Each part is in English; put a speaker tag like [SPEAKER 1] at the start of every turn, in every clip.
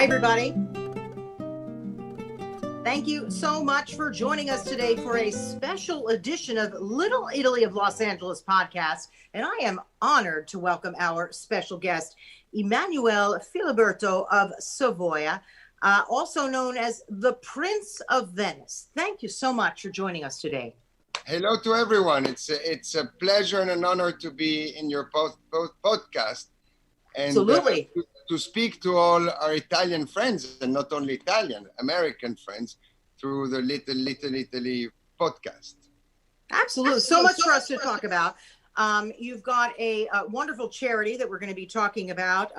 [SPEAKER 1] Hi, everybody. Thank you so much for joining us today for a special edition of Little Italy of Los Angeles podcast. And I am honored to welcome our special guest, Emanuele Filiberto of Savoia, also known as the Prince of Venice. Thank you so much for joining us today.
[SPEAKER 2] Hello to everyone. It's a pleasure and an honor to be in your podcast. And
[SPEAKER 1] Absolutely.
[SPEAKER 2] To speak to all our Italian friends, and not only Italian, American friends, through the Little Italy podcast.
[SPEAKER 1] Absolutely. So much for us to talk about. You've got a wonderful charity that we're going to be talking about,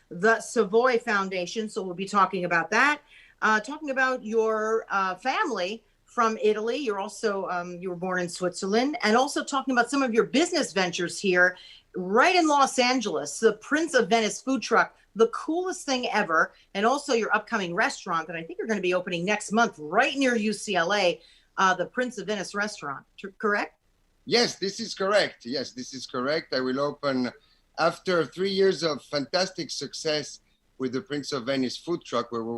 [SPEAKER 1] the Savoy Foundation. So we'll be talking about that, talking about your family from Italy. You're also, you were born in Switzerland, and also talking about some of your business ventures here right in Los Angeles, the Prince of Venice food truck, the coolest thing ever, and also your upcoming restaurant that I think you're going to be opening next month right near UCLA, the Prince of Venice restaurant, correct?
[SPEAKER 2] Yes, this is correct. I will open after 3 years of fantastic success with the Prince of Venice food truck, where we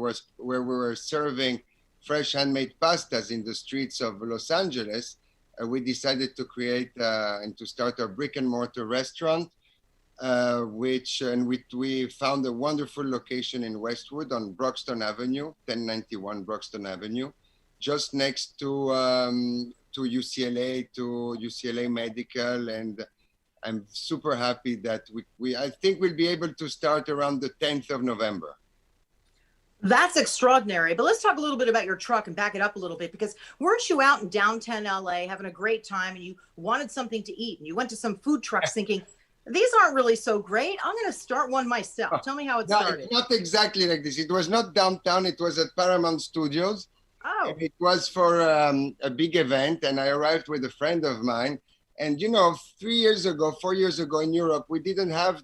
[SPEAKER 2] were serving fresh handmade pastas in the streets of Los Angeles. We decided to create and to start a brick and mortar restaurant, we found a wonderful location in Westwood on Broxton Avenue, 1091 Broxton Avenue, just next to UCLA Medical, and I'm super happy that I think we'll be able to start around the 10th of November.
[SPEAKER 1] That's extraordinary. But let's talk a little bit about your truck and back it up a little bit, because weren't you out in downtown LA having a great time and you wanted something to eat and you went to some food trucks thinking, these aren't really so great. I'm going to start one myself. Tell me how it started.
[SPEAKER 2] It's not exactly like this. It was not downtown. It was at Paramount Studios.
[SPEAKER 1] Oh.
[SPEAKER 2] And it was for a big event, and I arrived with a friend of mine. And 4 years ago in Europe, we didn't have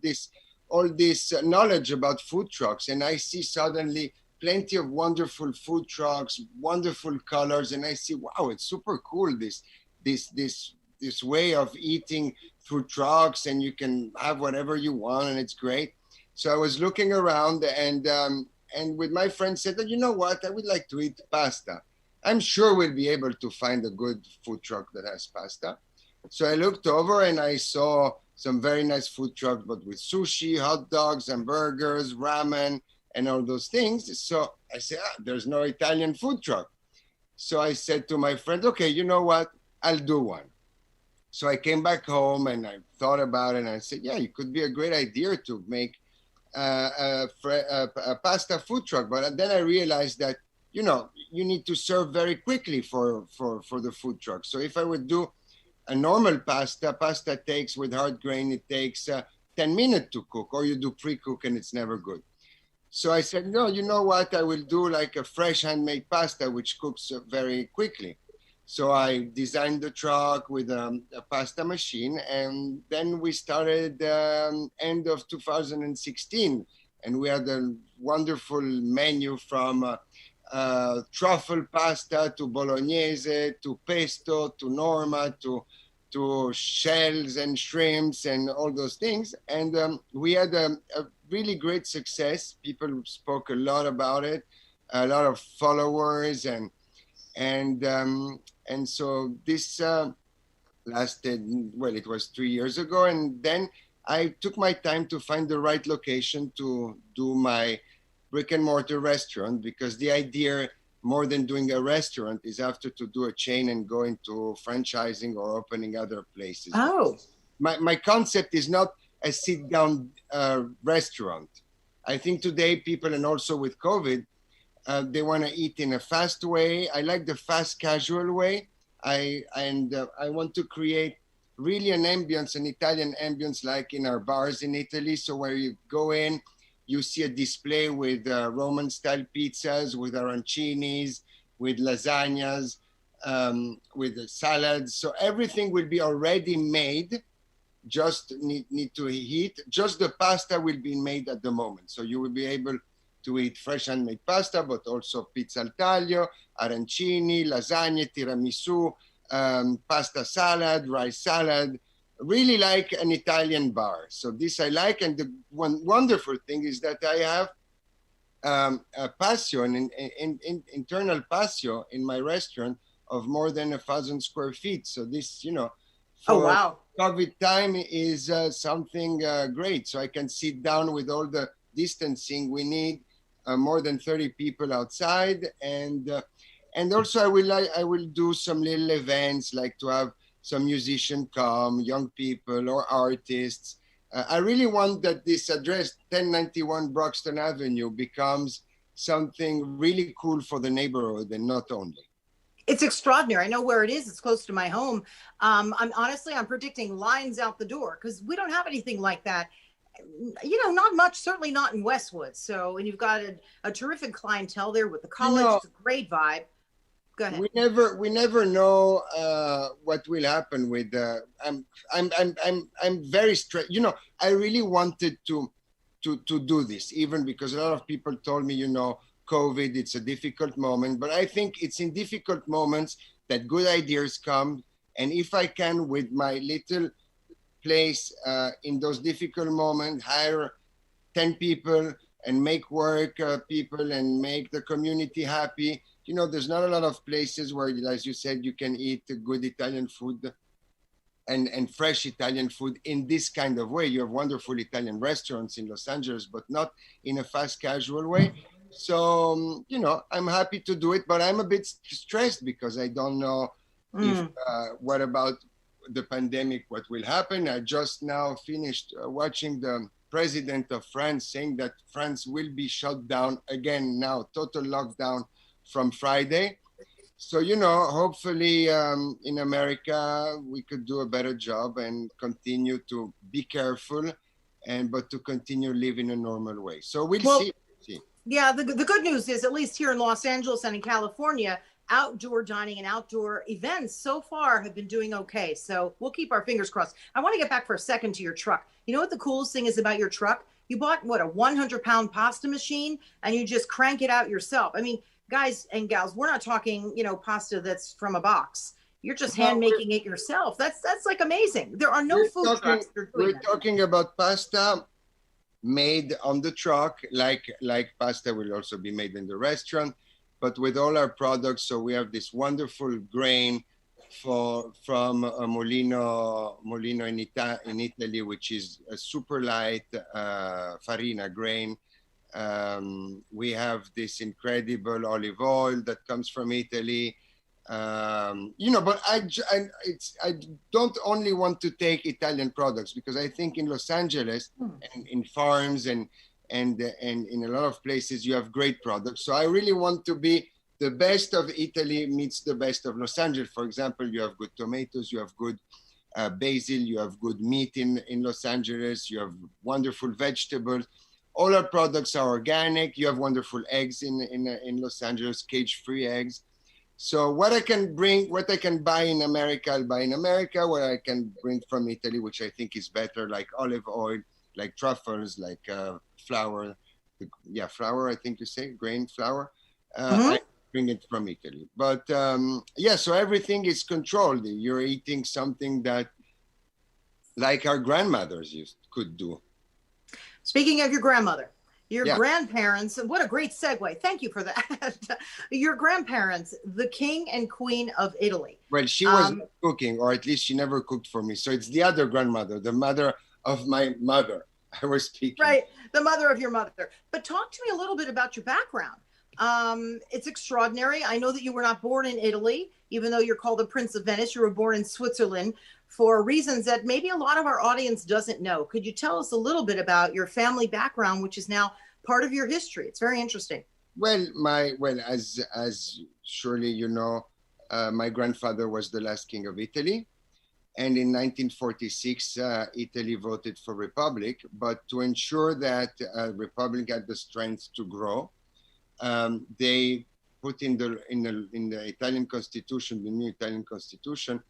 [SPEAKER 2] all this knowledge about food trucks. And I see suddenly plenty of wonderful food trucks, wonderful colors, and I see, wow, it's super cool, this way of eating through trucks, and you can have whatever you want, and it's great. So I was looking around, and with my friend said, you know what, I would like to eat pasta. I'm sure we'll be able to find a good food truck that has pasta. So I looked over and I saw some very nice food trucks, but with sushi, hot dogs, and burgers, ramen, and all those things. So I said, there's no Italian food truck. So I said to my friend, okay, you know what? I'll do one. So I came back home and I thought about it, and I said, yeah, it could be a great idea to make a pasta food truck. But then I realized that, you need to serve very quickly for the food truck. So if I would do a normal pasta takes, with hard grain, it takes 10 minutes to cook, or you do pre-cook and it's never good. So I said, no, you know what? I will do like a fresh handmade pasta, which cooks very quickly. So I designed the truck with a pasta machine, and then we started end of 2016. And we had a wonderful menu from truffle pasta to bolognese, to pesto, to norma, to shells and shrimps and all those things. And we had a really great success. People spoke a lot about it, a lot of followers, and so this lasted, it was 3 years ago. And then I took my time to find the right location to do my brick and mortar restaurant, because the idea, more than doing a restaurant, is after to do a chain and go into franchising or opening other places.
[SPEAKER 1] Oh.
[SPEAKER 2] My concept is not a sit-down restaurant. I think today people, and also with COVID, they want to eat in a fast way. I like the fast casual way. I want to create really an Italian ambience, like in our bars in Italy. So where you go in, you see a display with Roman style pizzas, with arancinis, with lasagnas, with salads. So everything will be already made. Just need to heat. Just the pasta will be made at the moment. So you will be able to eat fresh handmade pasta, but also pizza al taglio, arancini, lasagne, tiramisu, pasta salad, rice salad, really like an Italian bar. So this I like. And the one wonderful thing is that I have a patio, internal patio in my restaurant of more than 1,000 square feet. So this, you know,
[SPEAKER 1] Oh,
[SPEAKER 2] for
[SPEAKER 1] wow.
[SPEAKER 2] COVID time is something great. So I can sit down with all the distancing we need, more than 30 people outside, and also I will do some little events, like to have some musician come, young people or artists. I really want that this address, 1091 Broxton Avenue, becomes something really cool for the neighborhood and not only.
[SPEAKER 1] It's extraordinary. I know where it is. It's close to my home. I'm predicting lines out the door because we don't have anything like that. You know, not much, certainly not in Westwood. So, and you've got a terrific clientele there with the college.
[SPEAKER 2] You know,
[SPEAKER 1] it's a great vibe. Go ahead.
[SPEAKER 2] We never know what will happen with. I'm very stressed. You know, I really wanted to do this, even because a lot of people told me, you know, COVID, it's a difficult moment. But I think it's in difficult moments that good ideas come. And if I can, with my little place in those difficult moments, hire 10 people and make work people and make the community happy. You know, there's not a lot of places where, as you said, you can eat good Italian food and fresh Italian food in this kind of way. You have wonderful Italian restaurants in Los Angeles, but not in a fast casual way. So, you know, I'm happy to do it, but I'm a bit stressed because I don't know if, what about the pandemic, what will happen. I just now finished watching the president of France saying that France will be shut down again now, total lockdown from Friday. So, you know, hopefully in America, we could do a better job and continue to be careful, but to continue living a normal way. So we'll see.
[SPEAKER 1] Yeah, the good news is, at least here in Los Angeles and in California, outdoor dining and outdoor events so far have been doing okay. So we'll keep our fingers crossed. I want to get back for a second to your truck. You know what the coolest thing is about your truck? You bought, what, a 100-pound pasta machine, and you just crank it out yourself. I mean, guys and gals, we're not talking, you know, pasta that's from a box. You're just hand making it yourself. That's like amazing. There are no food trucks that are doing that.
[SPEAKER 2] We're talking about pasta made on the truck, like pasta will also be made in the restaurant, but with all our products. So we have this wonderful grain from a Molino in Italy, which is a super light farina grain. We have this incredible olive oil that comes from Italy. You know, but I don't only want to take Italian products, because I think in Los Angeles and in farms and in a lot of places you have great products. So I really want to be the best of Italy meets the best of Los Angeles. For example, you have good tomatoes, you have good basil, you have good meat in Los Angeles, you have wonderful vegetables. All our products are organic. You have wonderful eggs in Los Angeles, cage-free eggs. So what I can buy in America, I'll buy in America. What I can bring from Italy, which I think is better, like olive oil, like truffles, like flour. Yeah, flour, I think you say, grain flour. I bring it from Italy. But yeah, so everything is controlled. You're eating something that, like our grandmothers could do.
[SPEAKER 1] Speaking of your grandmother, your grandparents, what a great segue. Thank you for that. Your grandparents, the king and queen of Italy.
[SPEAKER 2] Well, she wasn't cooking, or at least she never cooked for me. So it's the other grandmother, the mother of my mother, I was speaking.
[SPEAKER 1] Right, the mother of your mother. But talk to me a little bit about your background. It's extraordinary. I know that you were not born in Italy, even though you're called the Prince of Venice. You were born in Switzerland for reasons that maybe a lot of our audience doesn't know. Could you tell us a little bit about your family background, which is now part of your history? It's very interesting.
[SPEAKER 2] Well, as surely you know, my grandfather was the last king of Italy. And in 1946, Italy voted for republic. But to ensure that republic had the strength to grow, they put in the Italian constitution, the new Italian constitution,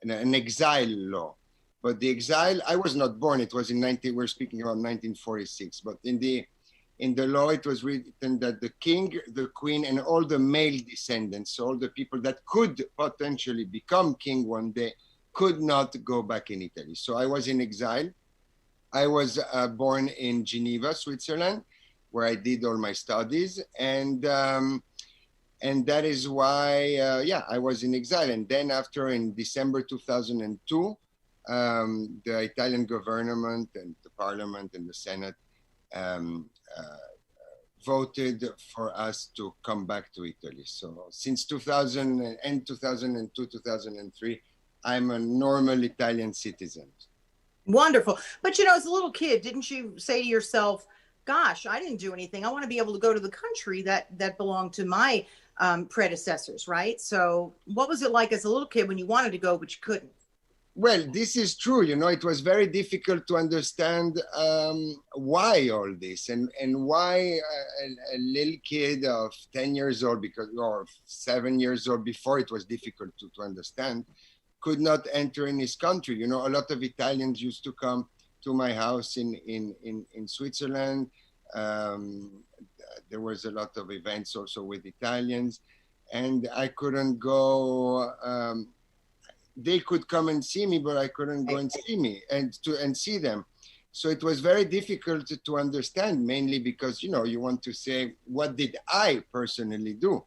[SPEAKER 2] an exile law. But the exile, I was not born. It was we're speaking about 1946. But in the law, it was written that the king, the queen, and all the male descendants, so all the people that could potentially become king one day, could not go back in Italy. So I was in exile. I was born in Geneva, Switzerland. And then I where I did all my studies, and that is why, yeah, I was in exile. And then after, in December 2002, the Italian government and the parliament and the Senate um, uh, voted for us to come back to Italy. So since 2000 and 2002, 2003, I'm a normal Italian citizen.
[SPEAKER 1] Wonderful. But you know, as a little kid, didn't you say to yourself, gosh, I didn't do anything. I want to be able to go to the country that belonged to my predecessors, right? So what was it like as a little kid when you wanted to go, but you couldn't?
[SPEAKER 2] Well, this is true. You know, it was very difficult to understand why all this, and why a little kid of 10 years old, or 7 years old, before it was difficult to understand, could not enter in his country. You know, a lot of Italians used to come to my house in Switzerland. There was a lot of events also with Italians, and I couldn't go. They could come and see me, but I couldn't go and see them. So it was very difficult to understand, mainly because, you know, you want to say, what did I personally do?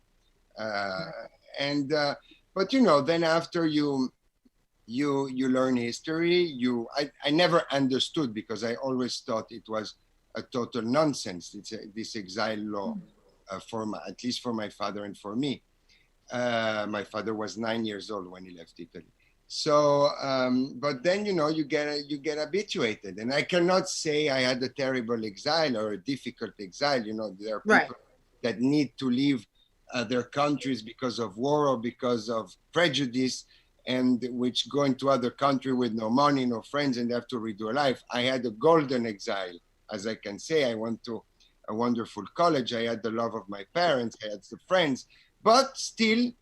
[SPEAKER 2] But, you know, then after you learn history, I never understood, because I always thought it was a total nonsense, this exile law, at least for my father and for me. My father was 9 years old when he left Italy. So, but then, you know, you get habituated. And I cannot say I had a terrible exile or a difficult exile. You know, there are people that need to leave their countries because of war or because of prejudice, and which go into other country with no money, no friends, and have to redo a life. I had a golden exile, as I can say. I went to a wonderful college. I had the love of my parents. I had the friends, but still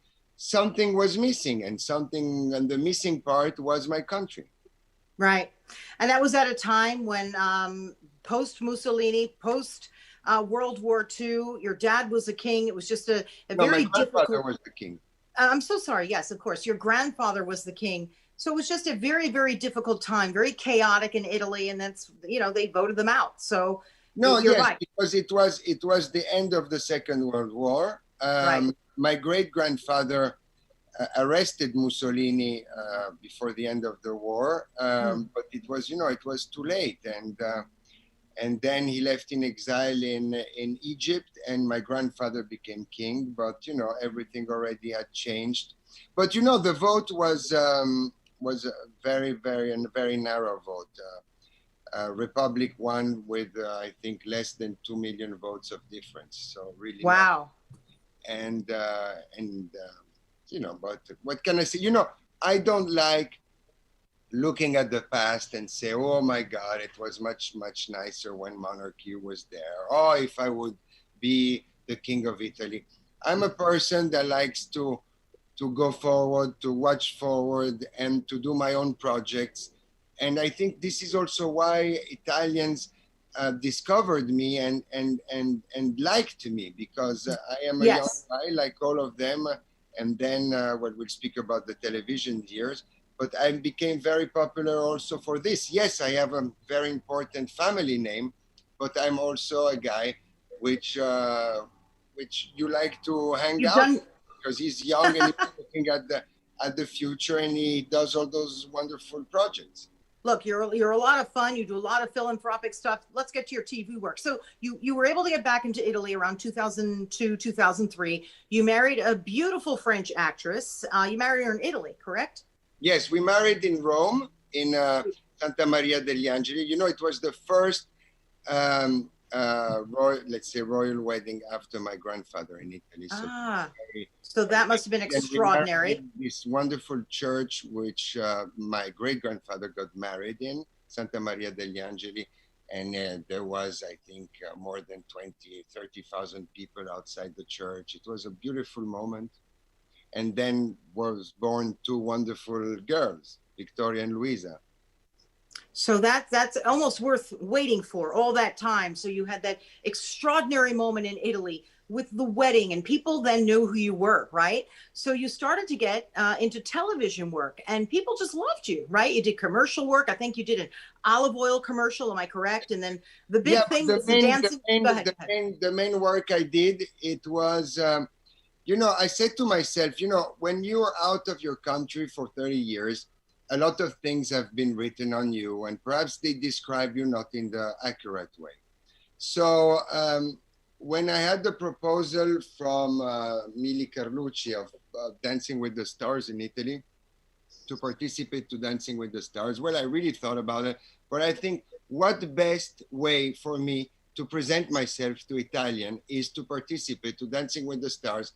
[SPEAKER 2] something was missing, and the missing part was my country.
[SPEAKER 1] Right. And that was at a time when post Mussolini, post World War II, your dad was a king. It was just a very difficult.
[SPEAKER 2] My grandfather was the king.
[SPEAKER 1] I'm so sorry. Yes, of course. Your grandfather was the king. So it was just a very, very difficult time, very chaotic in Italy. And that's, you know, they voted them out. So
[SPEAKER 2] no, you're right. Because it was the end of the Second World War.
[SPEAKER 1] Right.
[SPEAKER 2] My great-grandfather arrested Mussolini before the end of the war, but it was, you know, it was too late, and then he left in exile in Egypt, and my grandfather became king. But, you know, everything already had changed. But, you know, the vote was a very narrow vote. Republic won with I think less than 2 million votes of difference. So really,
[SPEAKER 1] wow.
[SPEAKER 2] And you know, but what can I say? You know, I don't like looking at the past and say, oh my God, it was much nicer when monarchy was there. Oh, if I would be the king of Italy. I'm a person that likes to go forward, to watch forward, and to do my own projects. And I think this is also why Italians discovered me and liked me, because I am a young guy like all of them. And then we'll speak about the television years, but I became very popular also for this. Yes, I have a very important family name, but I'm also a guy which you like to hang out with, because he's young and he's looking at the future, and he does all those wonderful projects.
[SPEAKER 1] Look, you're a lot of fun. You do a lot of philanthropic stuff. Let's get to your TV work. So you were able to get back into Italy around 2002, 2003. You married a beautiful French actress. You married her in Italy, correct?
[SPEAKER 2] Yes, we married in Rome, in Santa Maria degli Angeli. You know, it was the first royal wedding after my grandfather in Italy.
[SPEAKER 1] So that must have been extraordinary.
[SPEAKER 2] This wonderful church, which my great-grandfather got married in, Santa Maria degli Angeli, and there was, I think, more than 30,000 people outside the church. It was a beautiful moment. And then was born two wonderful girls, Victoria and Luisa.
[SPEAKER 1] So that's almost worth waiting for all that time. So you had that extraordinary moment in Italy with the wedding, and people then knew who you were, right? So you started to get into television work, and people just loved you, right? You did commercial work. I think you did an olive oil commercial. Am I correct? And then the big
[SPEAKER 2] Yeah,
[SPEAKER 1] thing
[SPEAKER 2] but
[SPEAKER 1] was the dancing. Go ahead.
[SPEAKER 2] the main work I did, it was, you know, I said to myself, you know, when you're out of your country for 30 years, a lot of things have been written on you, and perhaps they describe you not in the accurate way. So when I had the proposal from Mili Carlucci of Dancing with the Stars in Italy to participate to Dancing with the Stars, well, I really thought about it, but I think what best way for me to present myself to Italian is to participate to Dancing with the Stars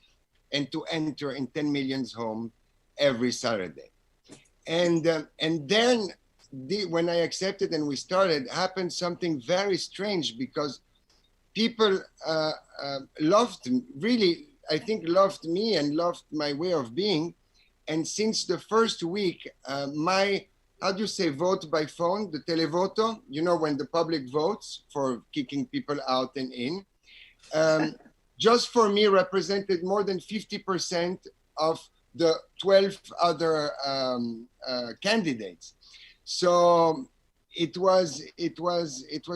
[SPEAKER 2] and to enter in 10 million's home every Saturday. And then when I accepted and we started, happened something very strange, because people loved, really, I think loved me and loved my way of being. And since the first week, my, how do you say, vote by phone, the televoto, you know, when the public votes for kicking people out and in, just for me represented more than 50% of the 12 other candidates. So it was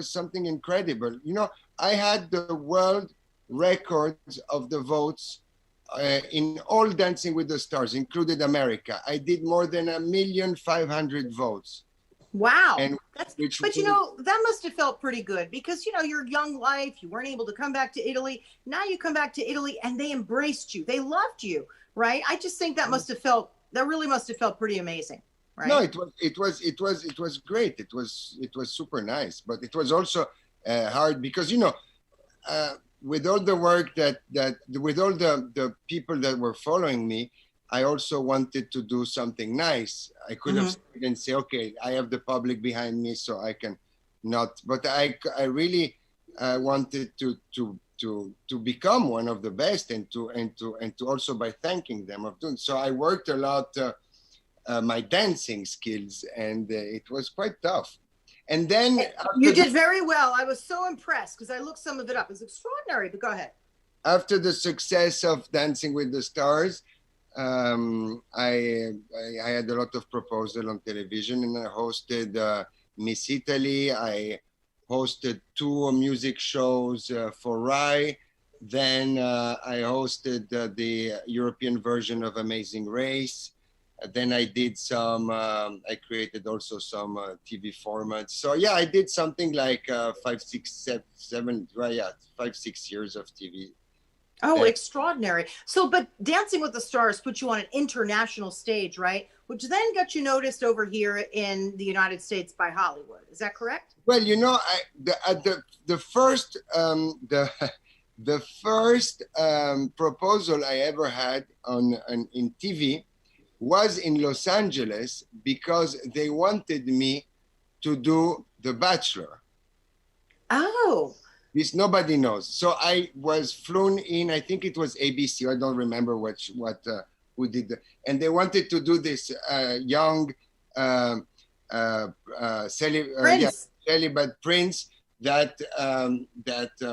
[SPEAKER 2] something incredible. You know, I had the world records of the votes in all Dancing with the Stars, included America. I did more than 1,500,000 votes.
[SPEAKER 1] Wow. But you know, that must have felt pretty good, because, you know, your young life, you weren't able to come back to Italy. Now you come back to Italy and they embraced you. They loved you, right? I just think that must have felt, that really must have felt pretty amazing, right?
[SPEAKER 2] No, it was great. It was super nice, but it was also hard because, you know, with all the work with all the people that were following me, I also wanted to do something nice. I could have stayed and say, okay, I have the public behind me, so I can not. But I really wanted to become one of the best, and to also by thanking them of doing. So I worked a lot my dancing skills, and it was quite tough. And then
[SPEAKER 1] you did very well. I was so impressed because I looked some of it up. It's extraordinary. But go ahead.
[SPEAKER 2] After the success of Dancing with the Stars, I had a lot of proposals on television, and I hosted Miss Italy. I hosted 2 music shows for Rai. Then I hosted the European version of Amazing Race. Then I did some, I created also some TV formats. So yeah, I did something like 5, 6, 7, well, yeah, 5, 6 years of TV.
[SPEAKER 1] Oh, extraordinary. So, but Dancing with the Stars put you on an international stage, right? Which then got you noticed over here in the United States by Hollywood. Is that correct?
[SPEAKER 2] Well, you know, the first proposal I ever had in TV was in Los Angeles, because they wanted me to do The Bachelor.
[SPEAKER 1] Oh.
[SPEAKER 2] This nobody knows. So I was flown in, I think it was ABC, I don't remember who did it. And they wanted to do this young celibate prince that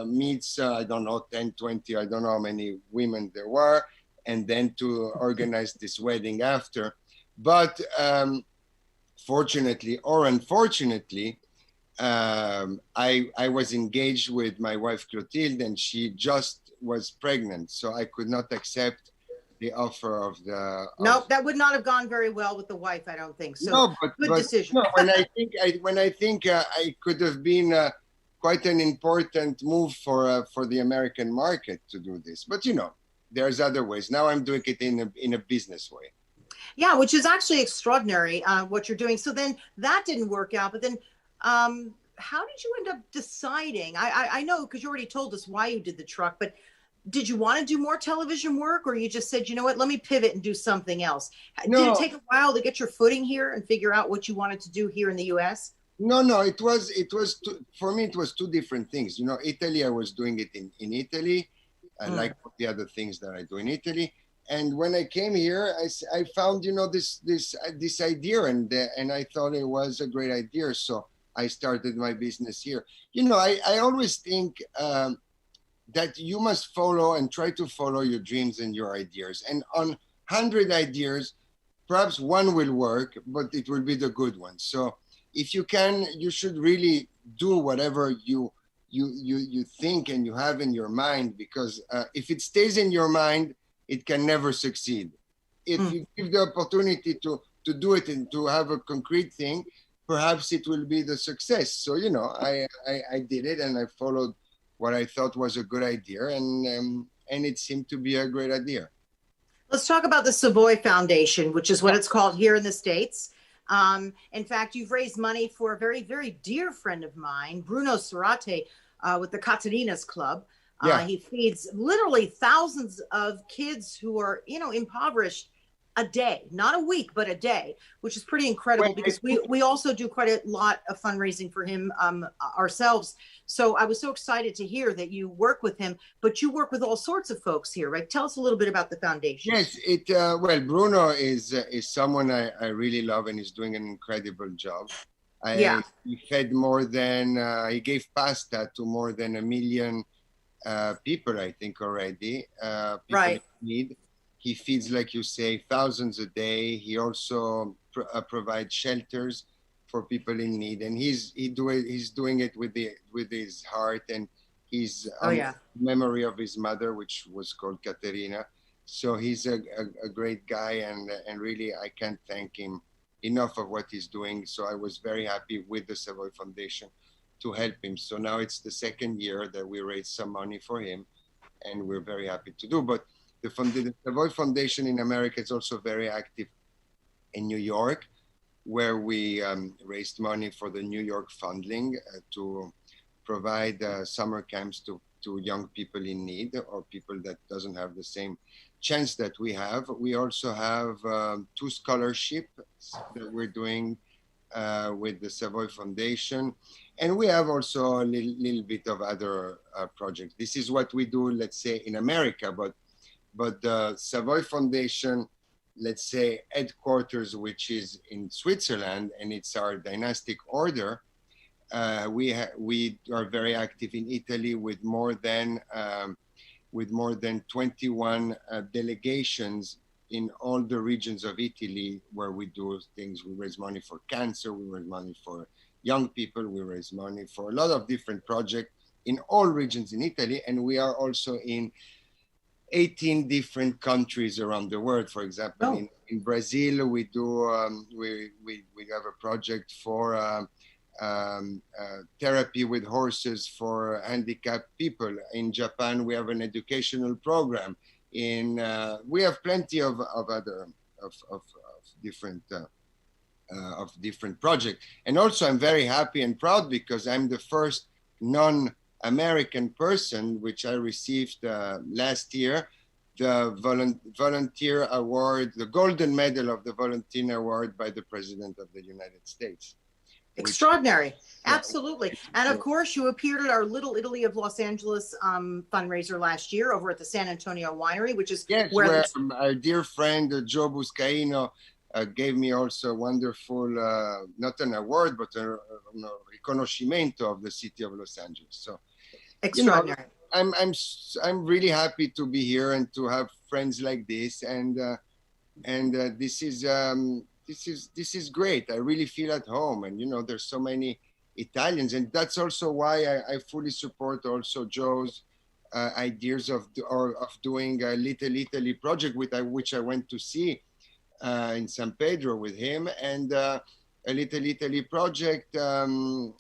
[SPEAKER 2] meets, I don't know, 10, 20, I don't know how many women there were, and then to organize this wedding after. But fortunately or unfortunately, I was engaged with my wife Clotilde, and she just was pregnant, so I could not accept the offer of the.
[SPEAKER 1] Nope, that would not have gone very well with the wife, I don't think. So
[SPEAKER 2] no,
[SPEAKER 1] good decision.
[SPEAKER 2] No, when I think I could have been quite an important move for the American market to do this, but you know, there's other ways. Now I'm doing it in a business way.
[SPEAKER 1] Yeah, which is actually extraordinary what you're doing. So then that didn't work out, but then how did you end up deciding? I know, because you already told us why you did the truck, but did you want to do more television work, or you just said, you know what, let me pivot and do something else? No. Did it take a while to get your footing here and figure out what you wanted to do here in the US?
[SPEAKER 2] No, it was for me, it was 2 different things. You know, Italy, I was doing it in Italy, like the other things that I do in Ity. and when I came here, I found, you know, this idea, and I thought it was a great idea. So I started my business here. You know, I always think that you must follow and try to follow your dreams and your ideas. And on 100 ideas, perhaps one will work, but it will be the good one. So if you can, you should really do whatever you think and you have in your mind, because if it stays in your mind, it can never succeed. If you give the opportunity to do it and to have a concrete thing, perhaps it will be the success. So, you know, I did it, and I followed what I thought was a good idea, and it seemed to be a great idea.
[SPEAKER 1] Let's talk about the Savoy Foundation, which is what it's called here in the States. In fact, you've raised money for a very, very dear friend of mine, Bruno Serrate, with the Caterina's Club. He feeds literally thousands of kids who are, you know, impoverished a day, not a week, but a day, which is pretty incredible, because we also do quite a lot of fundraising for him ourselves. So I was so excited to hear that you work with him, but you work with all sorts of folks here, right? Tell us a little bit about the foundation.
[SPEAKER 2] Yes, well, Bruno is someone I really love, and he's doing an incredible job. He fed more than, he gave pasta to more than 1 million people, I think, already. People in need. He feeds, like you say, thousands a day. He also provides shelters for people in need, and he's doing it with his heart and his memory of his mother, which was called Caterina. So he's a great guy, and really I can't thank him enough of what he's doing. So I was very happy with the Savoy Foundation to help him. So now it's the second year that we raised some money for him, and we're very happy to do. But the Savoy Foundation in America is also very active in New York, where we raised money for the New York Funding to provide summer camps to young people in need, or people that doesn't have the same chance that we have. We also have 2 scholarships that we're doing with the Savoy Foundation. And we have also a little bit of other projects. This is what we do, let's say, in America, but the Savoy Foundation, let's say, headquarters, which is in Switzerland, and it's our dynastic order. We are very active in Italy with more than 21 delegations in all the regions of Italy, where we do things. We raise money for cancer, we raise money for young people, we raise money for a lot of different projects in all regions in Italy, and we are also in 18 different countries around the world. For example, in Brazil, we do we have a project for therapy with horses for handicapped people. In Japan, we have an educational program. We have plenty of other different projects. And also, I'm very happy and proud because I'm the first non-American person, which I received last year, the volunteer award, the golden medal of the volunteer award by the President of the United States.
[SPEAKER 1] Extraordinary. Absolutely. And of course, you appeared at our Little Italy of Los Angeles fundraiser last year over at the San Antonio Winery, which is where
[SPEAKER 2] our dear friend Joe Buscaino gave me also a wonderful, not an award, but a riconoscimento of the city of Los Angeles. So
[SPEAKER 1] extraordinary.
[SPEAKER 2] You know, I'm really happy to be here and to have friends like this, and this is great. I really feel at home, and you know, there's so many Italians, and that's also why I fully support also Joe's ideas of doing a Little Italy project, which I went to see in San Pedro with him, and a Little Italy project in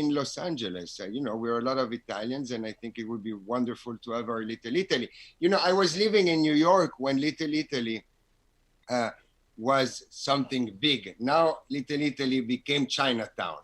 [SPEAKER 2] Los Angeles. You know, we're a lot of Italians, and I think it would be wonderful to have our Little Italy. You know, I was living in New York when Little Italy was something big. Now Little Italy became Chinatown.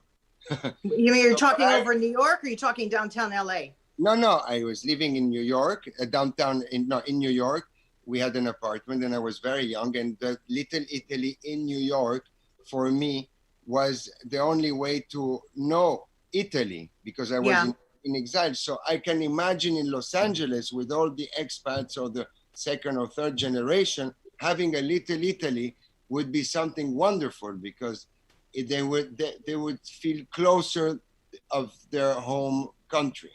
[SPEAKER 1] You mean you're talking over in New York, or are you talking downtown LA?
[SPEAKER 2] No, I was living in New York, downtown in New York. We had an apartment, and I was very young, and the Little Italy in New York for me was the only way to know Italy, because I was in exile. So I can imagine in Los Angeles with all the expats or the second or third generation, having a little Italy would be something wonderful, because they would feel closer of their home country.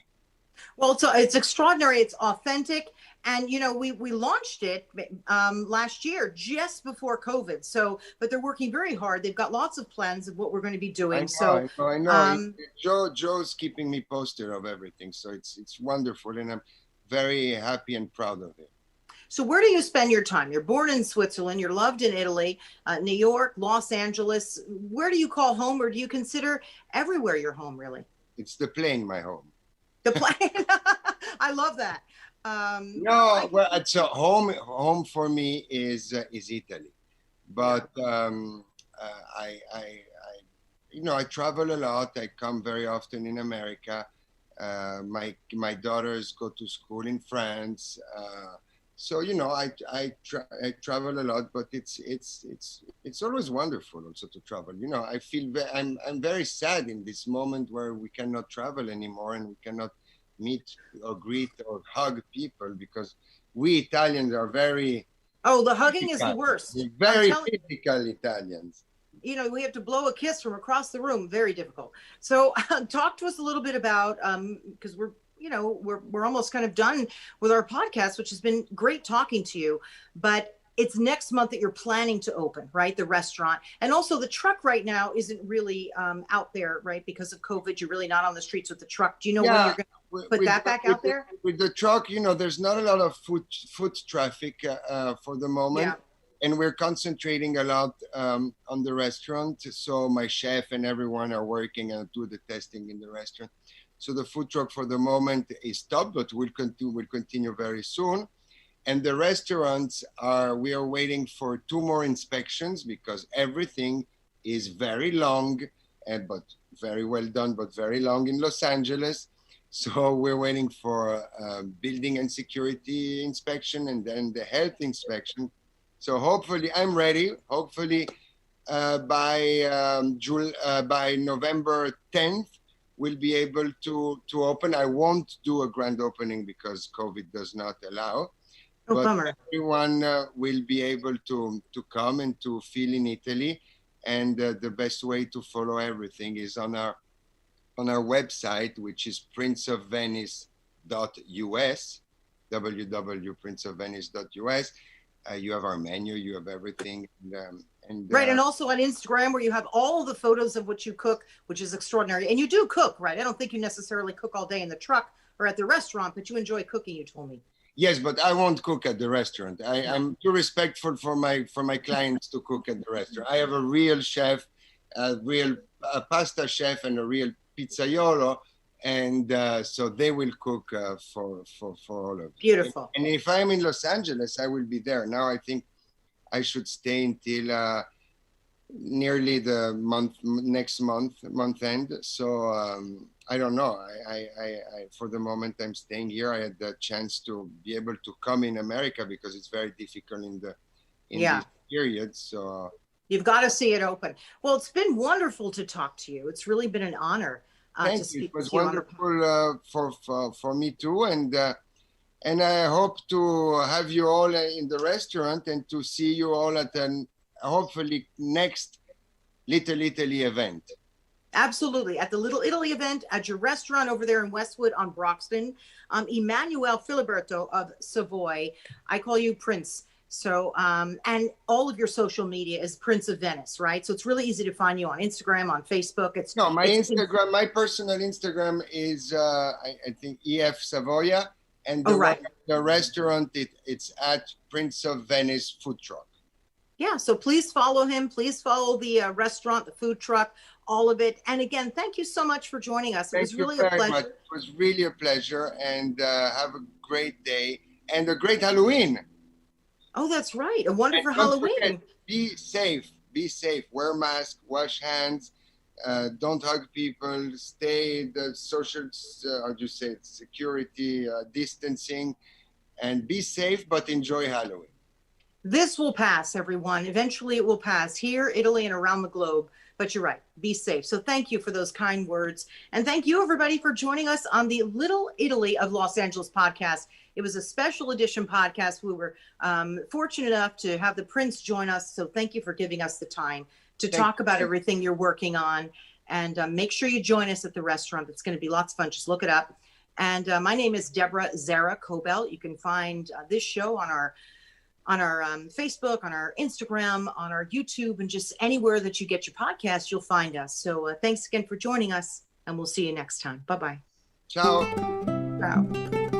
[SPEAKER 1] Well, it's extraordinary. It's authentic. And, you know, we launched it last year, just before COVID. So, but they're working very hard. They've got lots of plans of what we're going to be doing.
[SPEAKER 2] I know. Joe's keeping me posted of everything. So it's wonderful. And I'm very happy and proud of it.
[SPEAKER 1] So where do you spend your time? You're born in Switzerland. You're loved in Italy, New York, Los Angeles. Where do you call home, or do you consider everywhere your home, really?
[SPEAKER 2] It's the plane, my home.
[SPEAKER 1] The plane. I love that.
[SPEAKER 2] Well, so home for me is Italy, but I travel a lot. I come very often in America. My daughters go to school in France, so I travel a lot. But it's always wonderful also to travel. I feel I'm very sad in this moment where we cannot travel anymore and we cannot meet or greet or hug people, because we Italians are very...
[SPEAKER 1] Oh, the hugging is the worst.
[SPEAKER 2] Very typical Italians.
[SPEAKER 1] We have to blow a kiss from across the room. Very difficult. So talk to us a little bit about, because we're almost kind of done with our podcast, which has been great talking to you, but it's next month that you're planning to open, right? The restaurant. And also the truck right now isn't really out there, right? Because of COVID, you're really not on the streets with the truck. Do you know when you're going to put that back out there?
[SPEAKER 2] With the truck, there's not a lot of foot traffic for the moment. Yeah. And we're concentrating a lot on the restaurant. So my chef and everyone are working and do the testing in the restaurant. So the food truck for the moment is stopped, but we'll continue very soon. And the restaurants we are waiting for 2 more inspections, because everything is very long, but very well done, but very long in Los Angeles. So we're waiting for building and security inspection, and then the health inspection. So hopefully I'm ready. Hopefully by November 10th, we'll be able to open. I won't do a grand opening because COVID does not allow. But
[SPEAKER 1] bummer.
[SPEAKER 2] Everyone will be able to come and to feel in Italy. And the best way to follow everything is on our website, which is princeofvenice.us, www.princeofvenice.us. You have our menu, you have everything.
[SPEAKER 1] Right, and also on Instagram, where you have all the photos of what you cook, which is extraordinary. And you do cook, right? I don't think you necessarily cook all day in the truck or at the restaurant, but you enjoy cooking, you told me.
[SPEAKER 2] Yes, but I won't cook at the restaurant. I'm too respectful for my clients to cook at the restaurant. I have a real chef, a real pasta chef, and a real pizzaiolo, and so they will cook for all of you.
[SPEAKER 1] Beautiful.
[SPEAKER 2] And if I'm in Los Angeles, I will be there. Now I think I should stay until nearly the next month end. So I don't know. I for the moment I'm staying here. I had the chance to be able to come in America because it's very difficult in this period. So
[SPEAKER 1] you've got to see it open. Well, it's been wonderful to talk to you. It's really been an honor.
[SPEAKER 2] Thank you. It was wonderful for me too, and I hope to have you all in the restaurant and to see you all at an hopefully next Little Italy event.
[SPEAKER 1] Absolutely. At the Little Italy event at your restaurant over there in Westwood on Broxton. Emanuele Filiberto of Savoy. I call you Prince. So, and all of your social media is Prince of Venice, right? So it's really easy to find you on Instagram, on Facebook.
[SPEAKER 2] My personal Instagram is, I think, EF Savoia. And the restaurant, it's at Prince of Venice Food Truck.
[SPEAKER 1] Yeah, so please follow him. Please follow the restaurant, the food truck, all of it. And again, thank you so much for joining us. It was really a pleasure.
[SPEAKER 2] It was really a pleasure, and have a great day and a great Halloween.
[SPEAKER 1] Oh, that's right. A wonderful Halloween.
[SPEAKER 2] Forget, be safe. Be safe. Wear masks. Wash hands. Don't hug people. Stay the social, security, distancing, and be safe, but enjoy Halloween.
[SPEAKER 1] This will pass, everyone. Eventually it will pass here, Italy, and around the globe. But you're right. Be safe. So thank you for those kind words. And thank you, everybody, for joining us on the Little Italy of Los Angeles podcast. It was a special edition podcast. We were fortunate enough to have the Prince join us. So thank you for giving us the time to talk about everything you're working on. And make sure you join us at the restaurant. It's going to be lots of fun. Just look it up. And my name is Deborah Zara Kobylt. You can find this show on our Facebook, on our Instagram, on our YouTube, and just anywhere that you get your podcast, you'll find us. So thanks again for joining us, and we'll see you next time. Bye-bye.
[SPEAKER 2] Ciao.
[SPEAKER 1] Ciao.